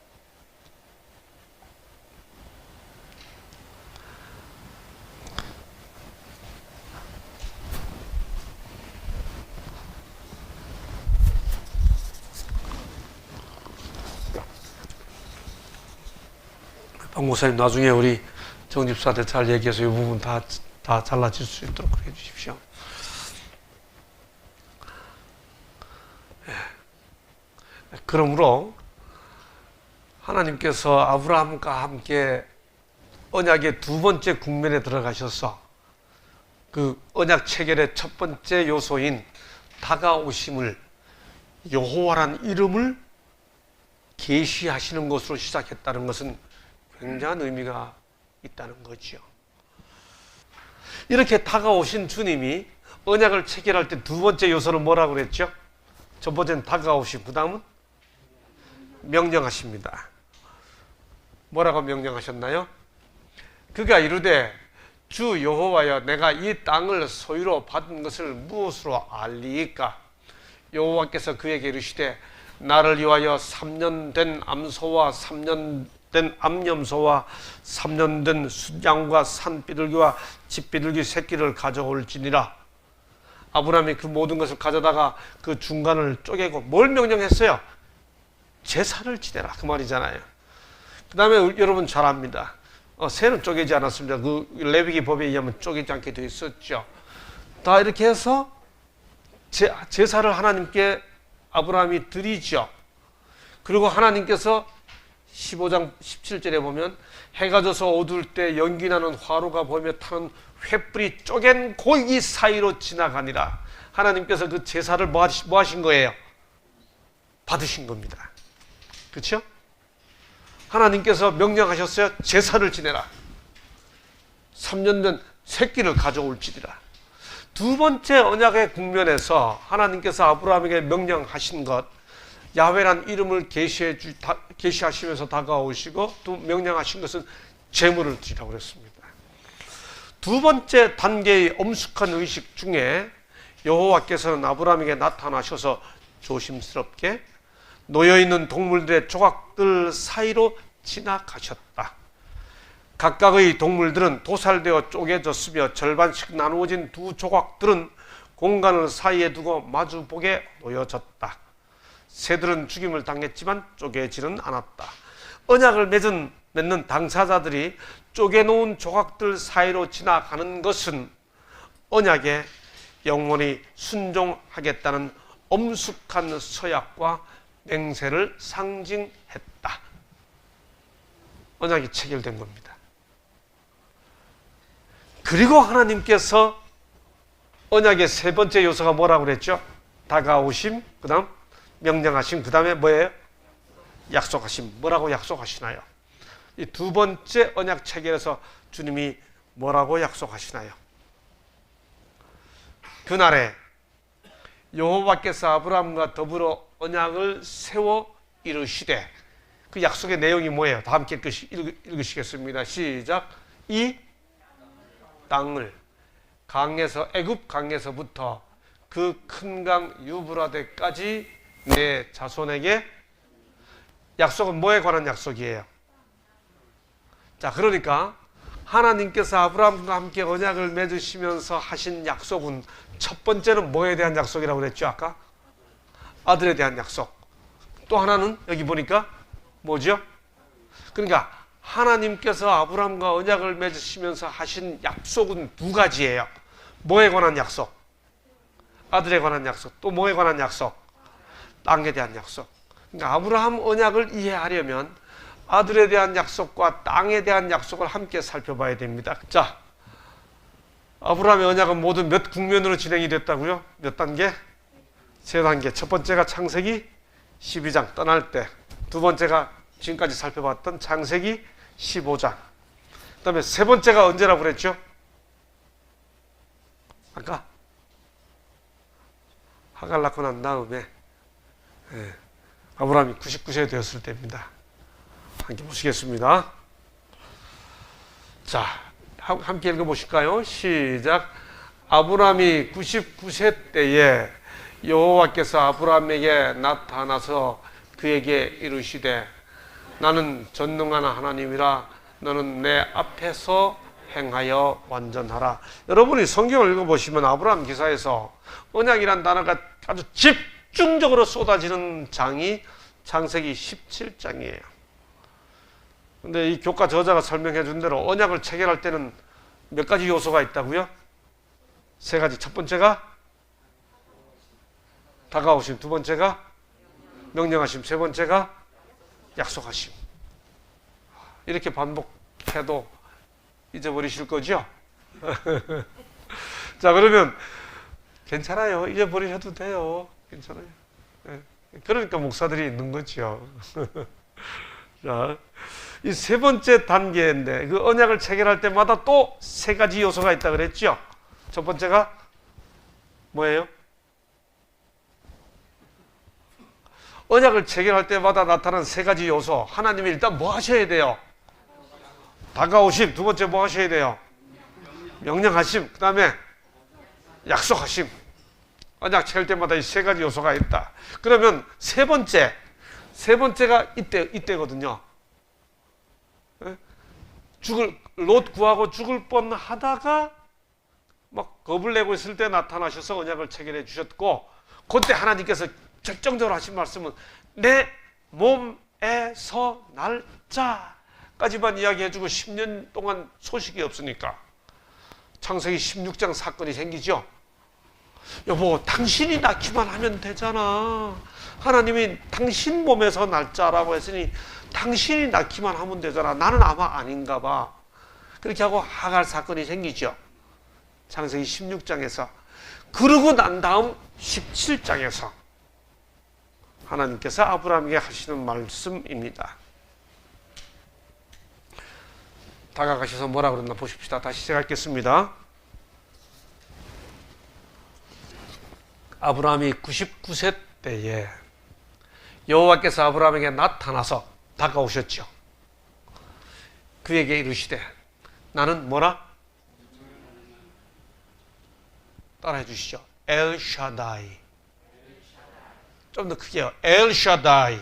Speaker 1: 박 목사님 나중에 우리 정집사한테 잘 얘기해서 이 부분 다 잘라질 수 있도록 해주십시오. 그러므로 하나님께서 아브라함과 함께 언약의 두 번째 국면에 들어가셔서 그 언약 체결의 첫 번째 요소인 다가오심을 여호와란 이름을 계시하시는 것으로 시작했다는 것은 굉장한 의미가 있다는 거죠. 이렇게 다가오신 주님이 언약을 체결할 때 두 번째 요소는 뭐라고 그랬죠? 첫 번째는 다가오심, 그 다음은 명령하십니다. 뭐라고 명령하셨나요? 그가 이르되 주 여호와여 내가 이 땅을 소유로 받은 것을 무엇으로 알리이까? 여호와께서 그에게 이르시되 나를 위하여 3년 된 암소와 3년 된 암염소와 3년 된 순양과 산비둘기와 집비둘기 새끼를 가져올지니라. 아브라함이 그 모든 것을 가져다가 그 중간을 쪼개고 뭘 명령했어요? 제사를 지내라 그 말이잖아요. 그 다음에 여러분 잘 압니다. 새는 쪼개지 않았습니다. 그 레위기 법에 의하면 쪼개지 않게 되어 있었죠. 다 이렇게 해서 제사를 하나님께 아브라함이 드리죠. 그리고 하나님께서 15장 17절에 보면 해가 져서 어두울 때 연기나는 화로가 보이며 타는 횃불이 쪼갠 고기 사이로 지나가니라. 하나님께서 그 제사를 뭐 하신 거예요? 받으신 겁니다. 그렇죠? 하나님께서 명령하셨어요. 제사를 지내라. 3년 된 새끼를 가져올지니라. 두 번째 언약의 국면에서 하나님께서 아브라함에게 명령하신 것, 야훼란 이름을 계시하시면서 다가오시고 또 명령하신 것은 제물을 드리라고 그랬습니다. 두 번째 단계의 엄숙한 의식 중에 여호와께서는 아브라함에게 나타나셔서 조심스럽게 놓여있는 동물들의 조각들 사이로 지나가셨다. 각각의 동물들은 도살되어 쪼개졌으며 절반씩 나누어진 두 조각들은 공간을 사이에 두고 마주보게 놓여졌다. 새들은 죽임을 당했지만 쪼개지는 않았다. 언약을 맺는 당사자들이 쪼개놓은 조각들 사이로 지나가는 것은 언약에 영원히 순종하겠다는 엄숙한 서약과 맹세를 상징했다. 언약이 체결된 겁니다. 그리고 하나님께서 언약의 세 번째 요소가 뭐라고 그랬죠? 다가오심, 그 다음 명령하심, 그 다음에 뭐예요? 약속하심. 뭐라고 약속하시나요? 이 두 번째 언약 체결에서 주님이 뭐라고 약속하시나요? 그날에 여호와께서 아브라함과 더불어 언약을 세워 이루시되, 그 약속의 내용이 뭐예요? 다 함께 읽으시겠습니다. 시작. 이 땅을 강에서, 애굽 강에서부터 그 큰 강 유브라데까지 내 자손에게, 약속은 뭐에 관한 약속이에요? 자, 그러니까 하나님께서 아브라함과 함께 언약을 맺으시면서 하신 약속은, 첫 번째는 뭐에 대한 약속이라고 그랬죠? 아까 아들에 대한 약속. 또 하나는 여기 보니까 뭐죠? 그러니까 하나님께서 아브라함과 언약을 맺으시면서 하신 약속은 두 가지예요. 뭐에 관한 약속? 아들에 관한 약속. 또 뭐에 관한 약속? 땅에 대한 약속. 그러니까 아브라함 언약을 이해하려면 아들에 대한 약속과 땅에 대한 약속을 함께 살펴봐야 됩니다. 자, 아브라함의 언약은 모두 몇 국면으로 진행이 됐다고요? 몇 단계? 세 단계. 첫 번째가 창세기 12장 떠날 때, 두 번째가 지금까지 살펴봤던 창세기 15장, 그 다음에 세 번째가 언제라고 그랬죠? 아까 하갈 낳고 난 다음에 아브라함이 99세 되었을 때입니다. 함께 보시겠습니다. 자, 함께 읽어보실까요? 시작. 아브라함이 99세 때에 여호와께서 아브라함에게 나타나서 그에게 이르시되, 나는 전능한 하나님이라, 너는 내 앞에서 행하여 완전하라. 여러분이 성경을 읽어보시면 아브라함 기사에서 언약이란 단어가 아주 집중적으로 쏟아지는 장이 창세기 17장이에요. 근데 이 교과 저자가 설명해 준 대로 언약을 체결할 때는 몇 가지 요소가 있다고요? 세 가지. 첫 번째가 다가오심, 두 번째가 명령하심, 세 번째가 약속하심. 이렇게 반복해도 잊어버리실 거죠? 자, 그러면 괜찮아요. 잊어버리셔도 돼요. 괜찮아요. 그러니까 목사들이 있는 거죠. 자, 이 세 번째 단계인데, 그 언약을 체결할 때마다 또 세 가지 요소가 있다 그랬죠? 첫 번째가 뭐예요? 언약을 체결할 때마다 나타나는 세 가지 요소. 하나님이 일단 뭐 하셔야 돼요? 다가오심. 두 번째 뭐 하셔야 돼요? 명령하심. 그 다음에 약속하심. 언약 체결 때마다 이 세 가지 요소가 있다. 그러면 세 번째가 이때거든요. 롯 구하고 죽을 뻔 하다가 막 겁을 내고 있을 때 나타나셔서 언약을 체결해 주셨고, 그때 하나님께서 결정적으로 하신 말씀은 내 몸에서 날짜까지만 이야기해주고 10년 동안 소식이 없으니까 창세기 16장 사건이 생기죠. 여보, 당신이 낳기만 하면 되잖아. 하나님이 당신 몸에서 날짜라고 했으니 당신이 낳기만 하면 되잖아. 나는 아마 아닌가 봐. 그렇게 하고 하갈 사건이 생기죠. 창세기 16장에서. 그러고 난 다음 17장에서 하나님께서 아브라함에게 하시는 말씀입니다. 다가가셔서 뭐라 그랬나 보십시다. 다시 시작하겠습니다. 아브라함이 99세 때에 여호와께서 아브라함에게 나타나서 다가오셨죠. 그에게 이르시되, 나는 뭐라? 따라해 주시죠. 엘샤다이. 좀 더 크게요. 엘샤다이.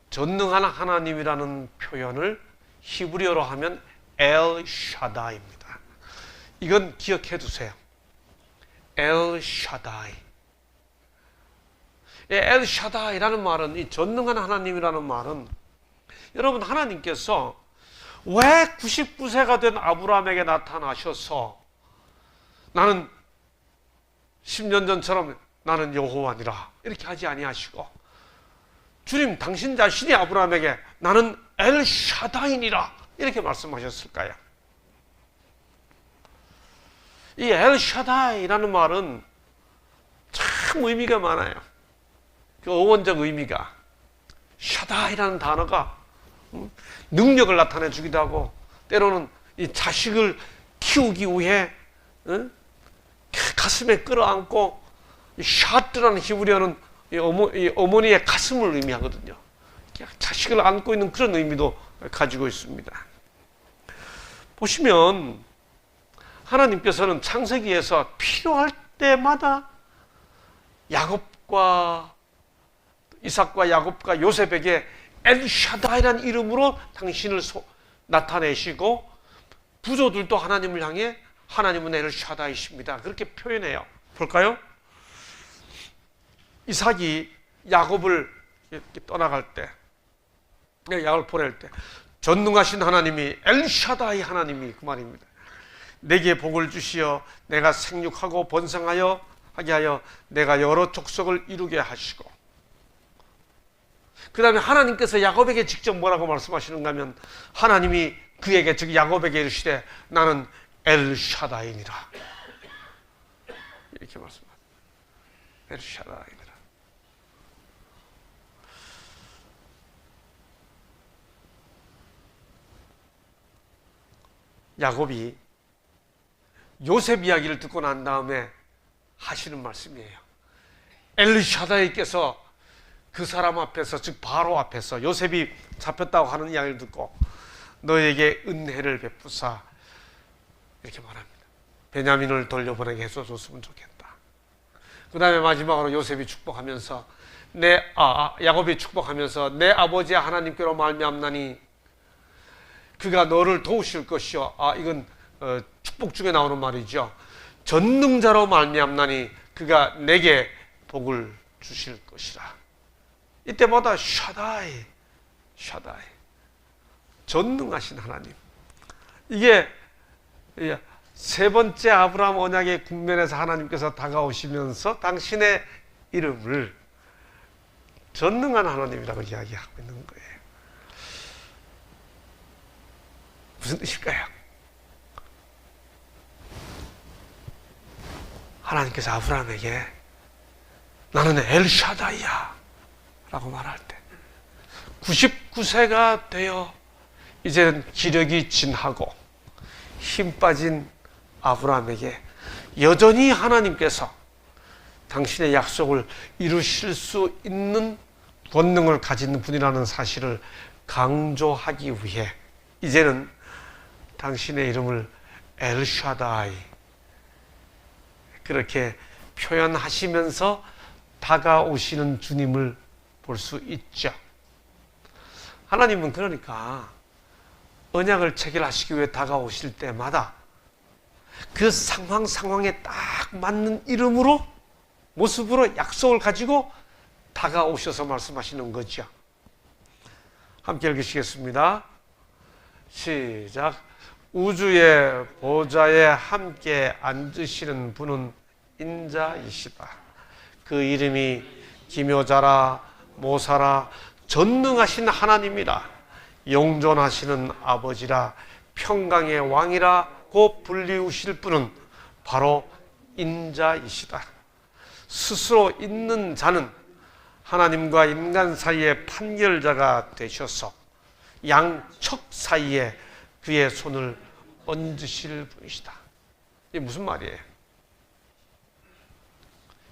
Speaker 1: 전능한 하나님이라는 표현을 히브리어로 하면 엘샤다이입니다. 이건 기억해 두세요. 엘샤다이. 엘샤다이라는 말은, 이 전능한 하나님이라는 말은, 여러분, 하나님께서 왜 99세가 된 아브라함에게 나타나셔서 나는 10년 전처럼 나는 여호와니라 이렇게 하지 아니하시고, 주님 당신 자신이 아브라함에게 나는 엘샤다이니라 이렇게 말씀하셨을까요? 이 엘샤다이라는 말은 참 의미가 많아요. 그 어원적 의미가, 샤다이라는 단어가 능력을 나타내 주기도 하고, 때로는 이 자식을 키우기 위해 가슴에 끌어안고 이 샤트라는 히브리어는 이 어머니의 가슴을 의미하거든요. 자식을 안고 있는 그런 의미도 가지고 있습니다. 보시면 하나님께서는 창세기에서 필요할 때마다 야곱과 이삭과 야곱과 요셉에게 엘샤다이라는 이름으로 당신을 나타내시고 부조들도 하나님을 향해 하나님은 엘샤다이십니다. 그렇게 표현해요. 볼까요? 이삭이 야곱을 이렇게 떠나갈 때, 야곱을 보낼 때 전능하신 하나님이 엘샤다이 하나님이 그 말입니다. 내게 복을 주시어 내가 생육하고 번성하여 하게 하여 내가 여러 족속을 이루게 하시고, 그 다음에 하나님께서 야곱에게 직접 뭐라고 말씀하시는가 하면 하나님이 그에게 즉 야곱에게 이르시되 나는 엘샤다이니라 이렇게 말씀합니다. 엘샤다이니라. 야곱이 요셉 이야기를 듣고 난 다음에 하시는 말씀이에요. 엘샤다이께서 그 사람 앞에서 즉 바로 앞에서 요셉이 잡혔다고 하는 이야기를 듣고 너에게 은혜를 베푸사 이렇게 말합니다. 베냐민을 돌려보내게 해줬으면 좋겠다. 그 다음에 마지막으로 요셉이 축복하면서 야곱이 축복하면서 내 아버지 하나님께로 말미암나니 그가 너를 도우실 것이요. 이건 축복 중에 나오는 말이죠. 전능자로 말미암나니 그가 내게 복을 주실 것이라. 이때마다 샤다이 전능하신 하나님. 이게 세 번째 아브라함 언약의 국면에서 하나님께서 다가오시면서 당신의 이름을 전능한 하나님이라고 이야기하고 있는 거예요. 무슨 뜻일까요? 하나님께서 아브라함에게 나는 엘샤다이야 라고 말할 때 99세가 되어 이제는 기력이 진하고 힘 빠진 아브라함에게 여전히 하나님께서 당신의 약속을 이루실 수 있는 권능을 가진 분이라는 사실을 강조하기 위해 이제는 당신의 이름을 엘샤다이 그렇게 표현하시면서 다가오시는 주님을 볼 수 있죠. 하나님은 그러니까 언약을 체결하시기 위해 다가오실 때마다 그 상황에 딱 맞는 이름으로 모습으로 약속을 가지고 다가오셔서 말씀하시는 거죠. 함께 읽으시겠습니다. 시작. 우주의 보좌에 함께 앉으시는 분은 인자이시다. 그 이름이 기묘자라 모사라 전능하신 하나님이라 영존하시는 아버지라 평강의 왕이라고 불리우실 분은 바로 인자이시다. 스스로 있는 자는 하나님과 인간 사이의 판결자가 되셔서 양척 사이에 그의 손을 얹으실 분이시다. 이게 무슨 말이에요?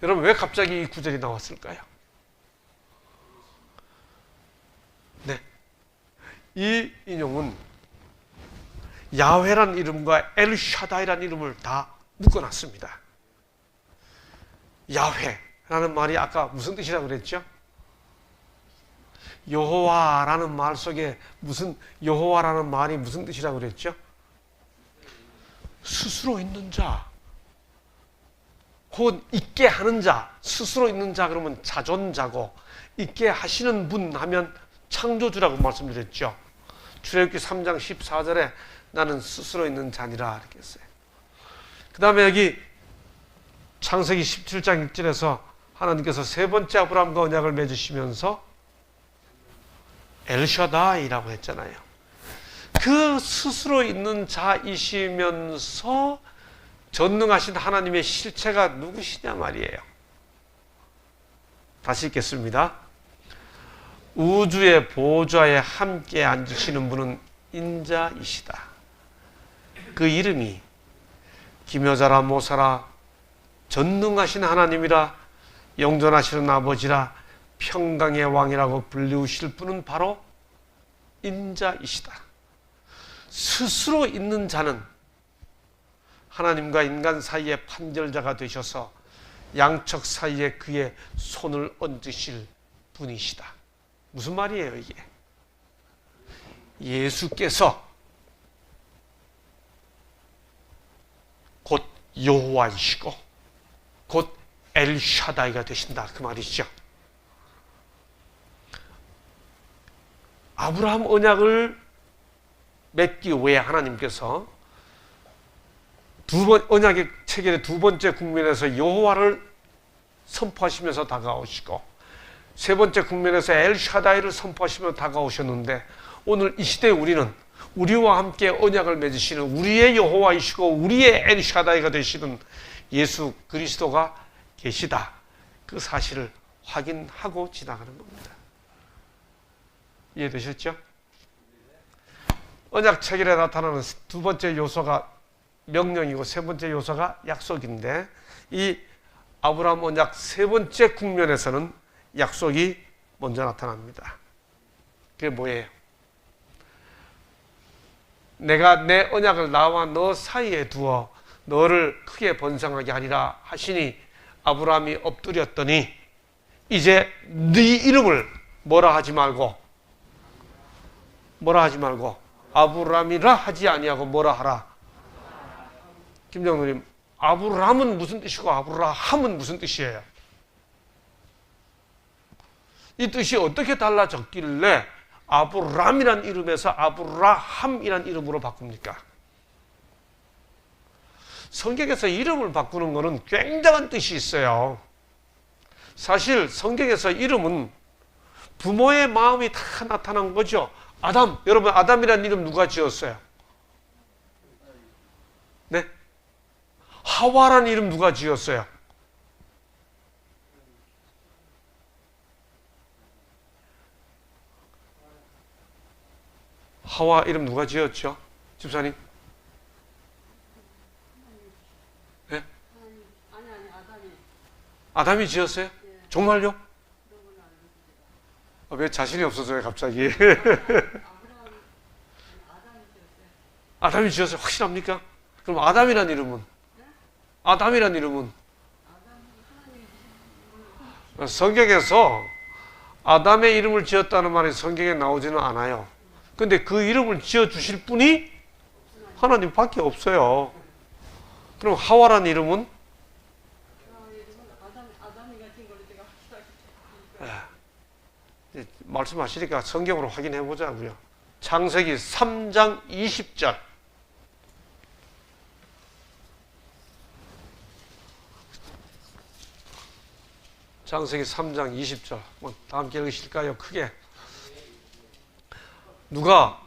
Speaker 1: 여러분 왜 갑자기 이 구절이 나왔을까요? 네, 이 인용은 야훼란 이름과 엘샤다이란 이름을 다 묶어놨습니다. 야훼라는 말이 아까 무슨 뜻이라고 그랬죠? 여호와라는 말 속에 여호와라는 말이 무슨 뜻이라고 그랬죠? 스스로 있는 자, 혹은 있게 하는 자, 스스로 있는 자 그러면 자존자고 있게 하시는 분 하면 창조주라고 말씀드렸죠. 출애굽기 3장 14절에 나는 스스로 있는 자니라 이렇게 했어요. 그 다음에 여기 창세기 17장 1절에서 하나님께서 세 번째 아브라함과 언약을 맺으시면서 엘샤다이라고 했잖아요. 그 스스로 있는 자이시면서 전능하신 하나님의 실체가 누구시냐 말이에요. 다시 읽겠습니다. 우주의 보좌에 함께 앉으시는 분은 인자이시다. 그 이름이 기묘자라 모사라 전능하신 하나님이라 영존하시는 아버지라 평강의 왕이라고 불리우실 분은 바로 인자이시다. 스스로 있는 자는 하나님과 인간 사이의 판결자가 되셔서 양측 사이에 그의 손을 얹으실 분이시다. 무슨 말이에요 이게? 예수께서 곧 여호와이시고 곧 엘샤다이가 되신다 그 말이죠. 아브라함 언약을 맺기 위해 하나님께서 언약의 체결의 두 번째 국면에서 여호와를 선포하시면서 다가오시고 세 번째 국면에서 엘샤다이를 선포하시면서 다가오셨는데 오늘 이 시대에 우리는 우리와 함께 언약을 맺으시는 우리의 여호와이시고 우리의 엘샤다이가 되시는 예수 그리스도가 계시다. 그 사실을 확인하고 지나가는 겁니다. 이해되셨죠? 언약 체결에 나타나는 두 번째 요소가 명령이고 세 번째 요소가 약속인데 이 아브라함 언약 세 번째 국면에서는 약속이 먼저 나타납니다. 그게 뭐예요? 내가 내 언약을 나와 너 사이에 두어 너를 크게 번성하게 하리라 하시니 아브라함이 엎드렸더니 이제 네 이름을 뭐라 하지 말고 아브라함이라 하지 아니하고 뭐라 하라. 김정누님, 아브라함은 무슨 뜻이고 아브라함은 무슨 뜻이에요? 이 뜻이 어떻게 달라졌길래 아브람이란 이름에서 아브라함이란 이름으로 바꿉니까? 성경에서 이름을 바꾸는 것은 굉장한 뜻이 있어요. 사실 성경에서 이름은 부모의 마음이 다 나타난 거죠. 아담, 여러분 아담이란 이름 누가 지었어요? 네? 하와란 이름 누가 지었어요? 하와 이름 누가 지었죠? 집사님? 네? 아담이 지었어요? 정말요? 왜 자신이 없어져요 갑자기? 아담이 지었어요? 확실합니까? 그럼 아담이란 이름은? 성경에서 아담의 이름을 지었다는 말이 성경에 나오지는 않아요. 근데 그 이름을 지어주실 분이 하나님밖에 없어요. 그럼 하와란 이름은? 말씀하시니까 성경으로 확인해 보자고요. 창세기 3장 20절. 창세기 3장 20절. 다 함께 읽으실까요? 크게. 누가?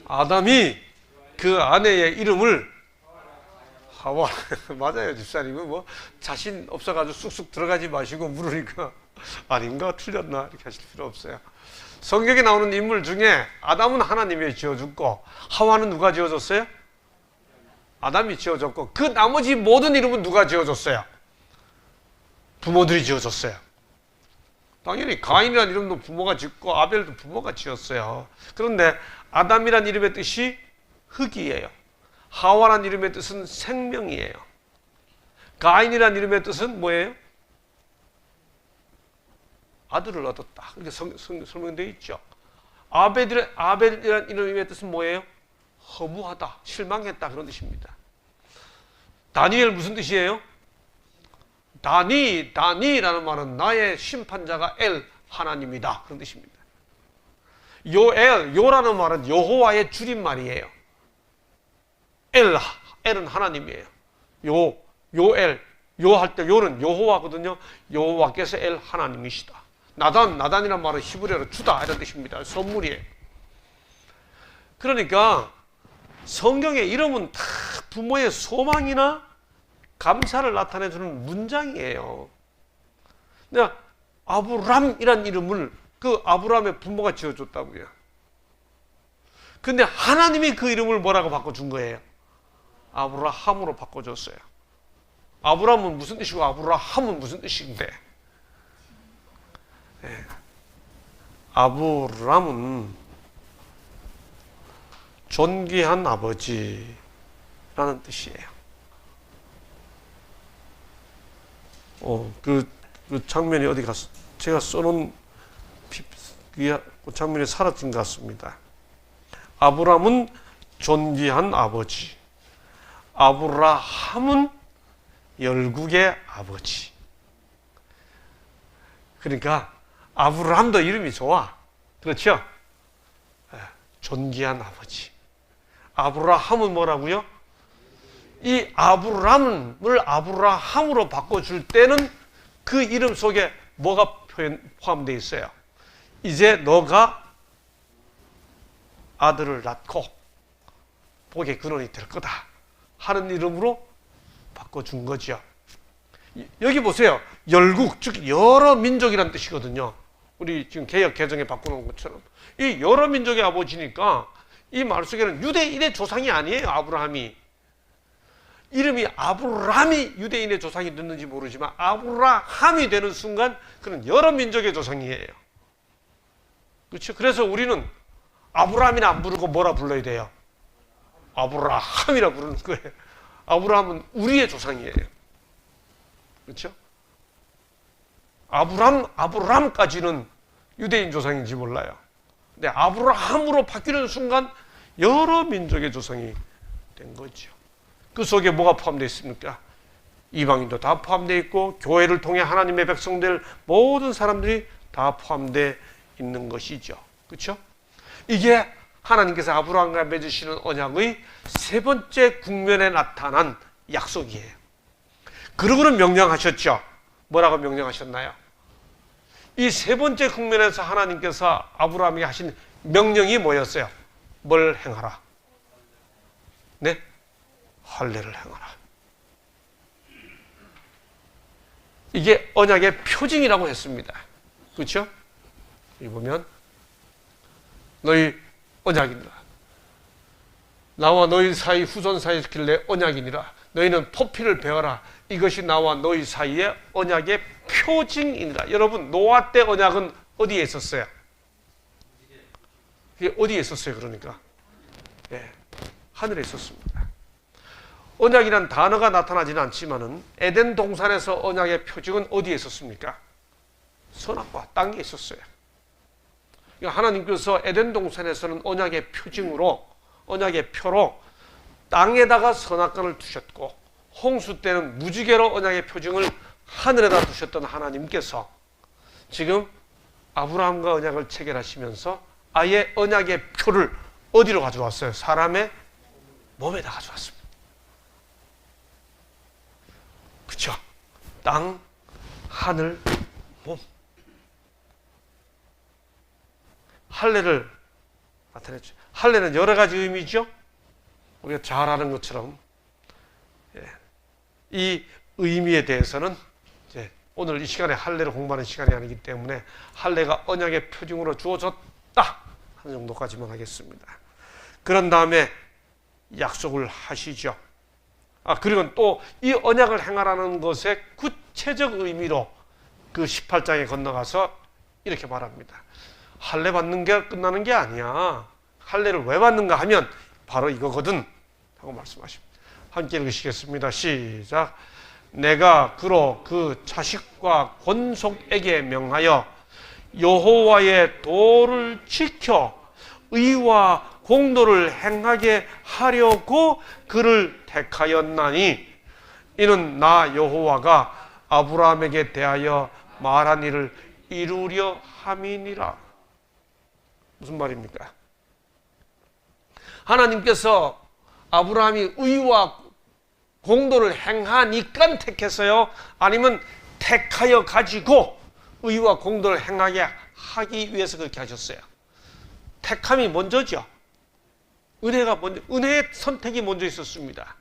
Speaker 1: 아담이 그 아내의 이름을 하와. 맞아요, 집사님은 뭐 자신 없어가지고 쑥쑥 들어가지 마시고 물으니까 아닌가 틀렸나 이렇게 하실 필요 없어요. 성경에 나오는 인물 중에 아담은 하나님이 지어줬고 하와는 누가 지어줬어요? 아담이 지어줬고 그 나머지 모든 이름은 누가 지어줬어요? 부모들이 지어줬어요. 당연히 가인이라는 이름도 부모가 짓고 아벨도 부모가 지었어요. 그런데 아담이라는 이름의 뜻이 흙이에요. 하와라는 이름의 뜻은 생명이에요. 가인이라는 이름의 뜻은 뭐예요? 아들을 얻었다. 이렇게 설명되어 있죠. 아벨이라는 이름의 뜻은 뭐예요? 허무하다, 실망했다 그런 뜻입니다. 다니엘 무슨 뜻이에요? 다니라는 말은 나의 심판자가 엘 하나님이다 그런 뜻입니다. 요라는 말은 여호와의 줄임말이에요. 엘은 하나님이에요. 요엘, 요 할 때 요는 여호와거든요. 여호와께서 엘 하나님이시다. 나단이란 말은 히브리어로 주다 이런 뜻입니다. 선물이에요. 그러니까 성경의 이름은 다 부모의 소망이나 감사를 나타내주는 문장이에요. 그냥 아브람이란 이름을 그 아브람의 부모가 지어줬다고요. 근데 하나님이 그 이름을 뭐라고 바꿔준 거예요? 아브라함으로 바꿔줬어요. 아브라함은 무슨 뜻이고 아브라함은 무슨 뜻인데? 예. 아브라함은 존귀한 아버지라는 뜻이에요. 그 장면이 어디 갔어? 제가 써놓은 그 장면이 사라진 것 같습니다. 아브라함은 존귀한 아버지, 아브라함은 열국의 아버지. 그러니까 아브라함도 이름이 좋아. 그렇죠? 존귀한 아버지. 아브라함은 뭐라고요? 이 아브라함을 아브라함으로 바꿔줄 때는 그 이름 속에 뭐가 포함되어 있어요? 이제 너가 아들을 낳고 복의 근원이 될 거다 하는 이름으로 바꿔준 거죠. 여기 보세요. 열국, 즉 여러 민족이란 뜻이거든요. 우리 지금 개역 개정에 바꾸는 것처럼 이 여러 민족의 아버지니까 이 말 속에는 유대인의 조상이 아니에요. 아브라함이. 이름이 아브라함이 유대인의 조상이 됐는지 모르지만 아브라함이 되는 순간 그는 여러 민족의 조상이에요. 그렇죠? 그래서 우리는 아브라함이나 안 부르고 뭐라 불러야 돼요? 아브라함이라 부르는 거예요. 아브라함은 우리의 조상이에요. 그렇죠? 아브라함까지는 유대인 조상인지 몰라요. 근데 아브라함으로 바뀌는 순간 여러 민족의 조상이 된 거죠. 그 속에 뭐가 포함되어 있습니까? 이방인도 다 포함되어 있고 교회를 통해 하나님의 백성들 모든 사람들이 다 포함되어 있는 것이죠. 그렇죠? 이게 하나님께서 아브라함과 맺으시는 언약의 세 번째 국면에 나타난 약속이에요. 그러고는 명령하셨죠. 뭐라고 명령하셨나요? 이 세 번째 국면에서 하나님께서 아브라함에게 하신 명령이 뭐였어요? 뭘 행하라? 네? 할례를 행하라. 이게 언약의 표징이라고 했습니다. 그렇죠? 여기 보면 너희 언약이니라. 나와 너희 사이 후손 사이에 길래 언약이니라. 너희는 포피를 베어라. 이것이 나와 너희 사이의 언약의 표징이니라. 여러분 노아 때 언약은 어디에 있었어요? 이게 어디에 있었어요? 그러니까 예, 하늘에 있었습니다. 언약이란 단어가 나타나지는 않지만은 에덴 동산에서 언약의 표징은 어디에 있었습니까? 선악과 땅에 있었어요. 그러니까 하나님께서 에덴 동산에서는 언약의 표징으로, 언약의 표로 땅에다가 선악과를 두셨고, 홍수 때는 무지개로 언약의 표징을 하늘에다 두셨던 하나님께서 지금 아브라함과 언약을 체결하시면서 아예 언약의 표를 어디로 가져왔어요? 사람의 몸에다 가져왔습니다. 그렇죠? 땅, 하늘, 몸. 할례를 나타냈죠. 할례는 여러 가지 의미죠. 우리가 잘 아는 것처럼 이 의미에 대해서는 이제 오늘 이 시간에 할례를 공부하는 시간이 아니기 때문에 할례가 언약의 표징으로 주어졌다 하는 정도까지만 하겠습니다. 그런 다음에 약속을 하시죠. 그리고 또 이 언약을 행하라는 것의 구체적 의미로 그 18장에 건너가서 이렇게 말합니다. 할례 받는 게 끝나는 게 아니야. 할례를 왜 받는가 하면 바로 이거거든 하고 말씀하십니다. 함께 읽으시겠습니다. 시작. 내가 그로 그 자식과 권속에게 명하여 여호와의 도를 지켜 의와 공도를 행하게 하려고 그를 택하였나니 이는 나 여호와가 아브라함에게 대하여 말한 일을 이루려 함이니라. 무슨 말입니까? 하나님께서 아브라함이 의와 공도를 행하니까 택했어요? 아니면 택하여 가지고 의와 공도를 행하게 하기 위해서 그렇게 하셨어요? 택함이 먼저죠. 은혜가 먼저, 은혜의 선택이 먼저 있었습니다.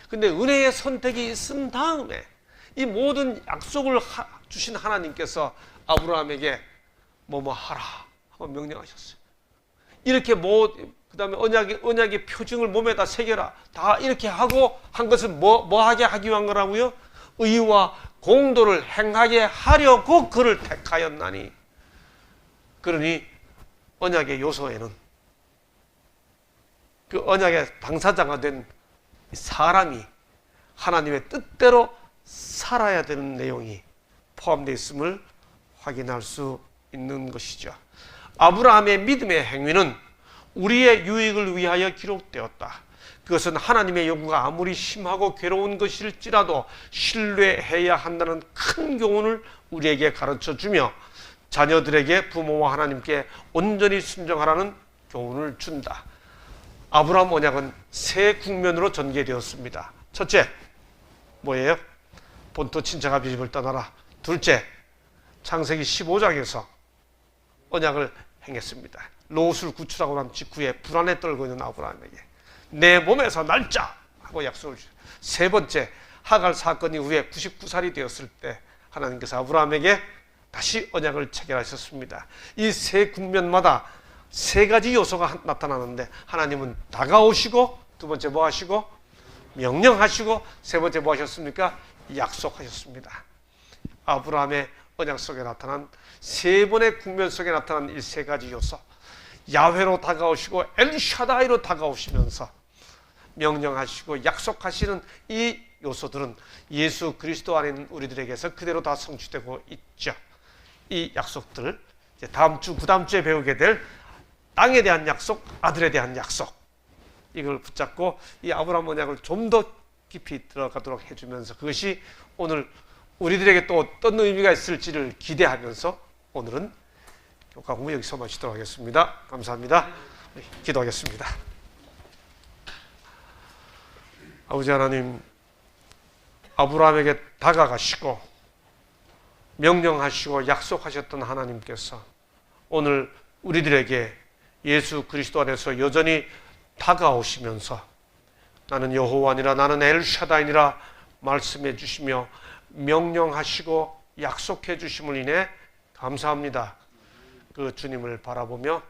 Speaker 1: 근데 은혜의 선택이 있은 다음에 이 모든 약속을 주신 하나님께서 아브라함에게 뭐뭐 하라 하고 명령하셨어요. 이렇게 그 다음에 언약의 표징을 몸에다 새겨라. 다 이렇게 하고 한 것은 뭐 하게 하기 위한 거라고요? 의와 공도를 행하게 하려고 그를 택하였나니. 그러니 언약의 요소에는 그 언약의 당사자가 된 사람이 하나님의 뜻대로 살아야 되는 내용이 포함되어 있음을 확인할 수 있는 것이죠. 아브라함의 믿음의 행위는 우리의 유익을 위하여 기록되었다. 그것은 하나님의 요구가 아무리 심하고 괴로운 것일지라도 신뢰해야 한다는 큰 교훈을 우리에게 가르쳐주며 자녀들에게 부모와 하나님께 온전히 순종하라는 교훈을 준다. 아브라함 언약은 세 국면으로 전개되었습니다. 첫째, 뭐예요? 본토 친척 집을 떠나라. 둘째, 창세기 15장에서 언약을 행했습니다. 롯을 구출하고 난 직후에 불안에 떨고 있는 아브라함에게 내 몸에서 날짜 하고 약속을 주셨어요. 세 번째, 하갈 사건 이후에 99살이 되었을 때 하나님께서 아브라함에게 다시 언약을 체결하셨습니다. 이 세 국면마다 세 가지 요소가 나타나는데 하나님은 다가오시고, 두 번째 뭐 하시고? 명령하시고, 세 번째 뭐 하셨습니까? 약속하셨습니다. 아브라함의 언약 속에 나타난 세 번의 국면 속에 나타난 이 세 가지 요소, 야훼로 다가오시고 엘샤다이로 다가오시면서 명령하시고 약속하시는 이 요소들은 예수 그리스도 안에 있는 우리들에게서 그대로 다 성취되고 있죠. 이 약속들, 이제 다음 주, 그 다음 주에 배우게 될 땅에 대한 약속, 아들에 대한 약속, 이걸 붙잡고 이 아브라함 언약을 좀 더 깊이 들어가도록 해주면서 그것이 오늘 우리들에게 또 어떤 의미가 있을지를 기대하면서 오늘은 교과 공부 여기서 마치도록 하겠습니다. 감사합니다. 기도하겠습니다. 아버지 하나님, 아브라함에게 다가가시고 명령하시고 약속하셨던 하나님께서 오늘 우리들에게 예수 그리스도 안에서 여전히 다가오시면서 나는 여호와니라, 나는 엘샤다이니라 말씀해 주시며 명령하시고 약속해 주심을 인해 감사합니다. 그 주님을 바라보며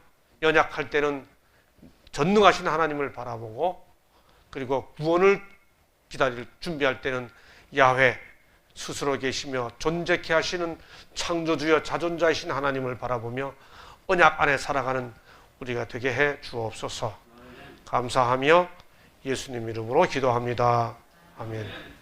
Speaker 1: 연약할 때는 전능하신 하나님을 바라보고, 그리고 구원을 준비할 때는 야훼 스스로 계시며 존재케 하시는 창조주여 자존자이신 하나님을 바라보며 언약 안에 살아가는 우리가 되게 해 주옵소서. 감사하며 예수님 이름으로 기도합니다. 아멘.